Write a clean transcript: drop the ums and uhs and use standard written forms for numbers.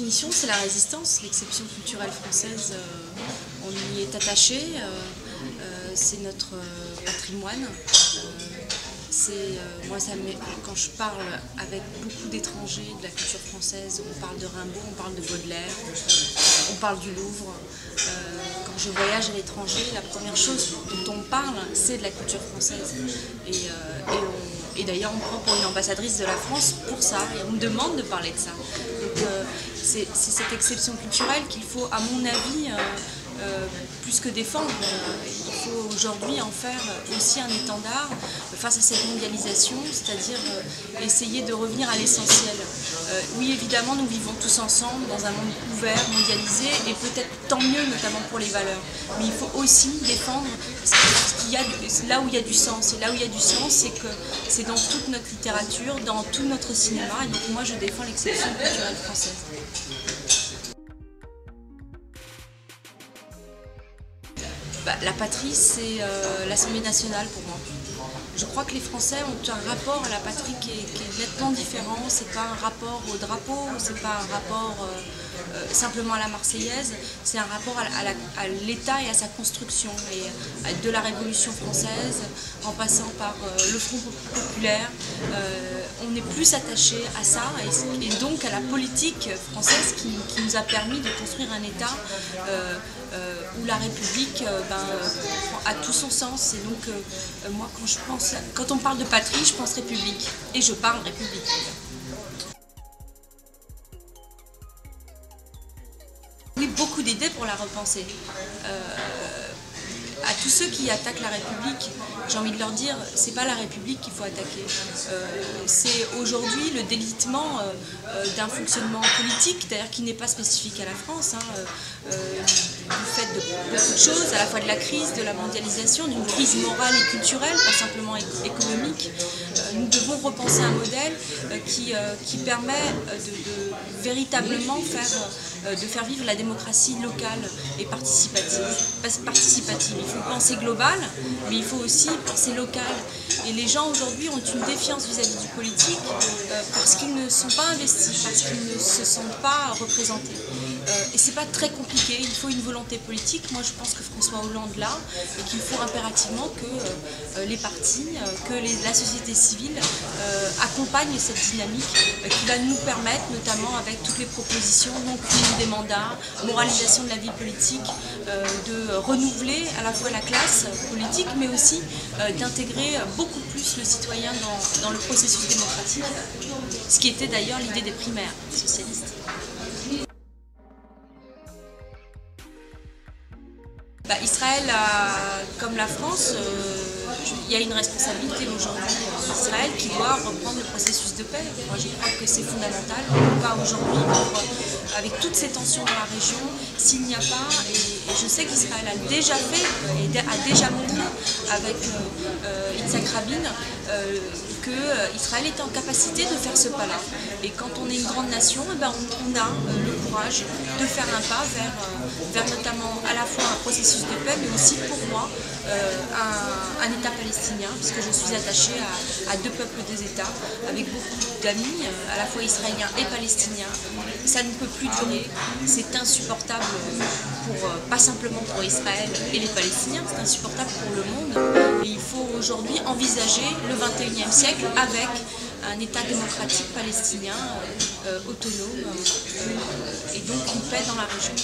définition, c'est la résistance, l'exception culturelle française. On y est attaché, c'est notre patrimoine. Moi, quand je parle avec beaucoup d'étrangers de la culture française, on parle de Rimbaud, on parle de Baudelaire, on parle du Louvre. Quand je voyage à l'étranger, la première chose dont on parle, c'est de la culture française. Et d'ailleurs, on me prend pour une ambassadrice de la France pour ça, et on me demande de parler de ça. Donc c'est cette exception culturelle qu'il faut, à mon avis, plus que défendre. Il faut aujourd'hui en faire aussi un étendard face à cette mondialisation, c'est-à-dire essayer de revenir à l'essentiel. Oui, évidemment, nous vivons tous ensemble dans un monde ouvert, mondialisé, et peut-être tant mieux, notamment pour les valeurs. Mais il faut aussi défendre là où il y a du sens. Et là où il y a du sens, c'est que c'est dans toute notre littérature, dans tout notre cinéma. Et donc moi, je défends l'exception culturelle française. La patrie, c'est l'Assemblée nationale pour moi. Je crois que les Français ont un rapport à la patrie qui est nettement différent. C'est pas un rapport au drapeau, c'est pas un rapport simplement à la Marseillaise, c'est un rapport à l'État et à sa construction. Et de la Révolution française, en passant par le Front populaire, on est plus attaché à ça et donc à la politique française qui nous a permis de construire un État où la République a tout son sens. Et donc moi, quand on parle de patrie, je pense République et je parle République. Oui, beaucoup d'idées pour la repenser. À tous ceux qui attaquent la République, j'ai envie de leur dire, c'est pas la République qu'il faut attaquer. C'est aujourd'hui le délitement d'un fonctionnement politique, d'ailleurs qui n'est pas spécifique à la France, du fait de beaucoup de choses, à la fois de la crise, de la mondialisation, d'une crise morale et culturelle, pas simplement économique. Nous devons repenser un modèle qui permet de véritablement faire vivre la démocratie locale et participative. Il faut penser global, mais il faut aussi penser local. Et les gens aujourd'hui ont une défiance vis-à-vis du politique parce qu'ils ne sont pas investis, parce qu'ils ne se sentent pas représentés. Et c'est pas très compliqué, il faut une volonté politique. Moi je pense que François Hollande l'a, et qu'il faut impérativement que les partis, que la société civile accompagnent cette dynamique qui va nous permettre, notamment avec toutes les propositions, non cumul des mandats, moralisation de la vie politique, de renouveler à la fois la classe politique, mais aussi d'intégrer beaucoup plus le citoyen dans le processus démocratique, ce qui était d'ailleurs l'idée des primaires socialistes. Israël, comme la France, il y a une responsabilité aujourd'hui d'Israël qui doit reprendre le processus de paix. Moi, je crois que c'est fondamental. On ne peut pas aujourd'hui, avec toutes ces tensions dans la région, s'il n'y a pas, et je sais qu'Israël a déjà fait et a déjà montré avec Yitzhak Rabin qu'Israël était en capacité de faire ce pas-là. Et quand on est une grande nation, on a le courage de faire un pas vers notamment à la fois un processus de paix, mais aussi pour moi un État palestinien, puisque je suis attachée à deux peuples, deux États, avec beaucoup d'amis, à la fois israéliens et palestiniens. Ça ne peut plus durer, c'est insupportable pas simplement pour Israël et les Palestiniens, c'est insupportable pour le monde. Et il faut aujourd'hui envisager le XXIe siècle avec un État démocratique palestinien autonome et donc une paix dans la région.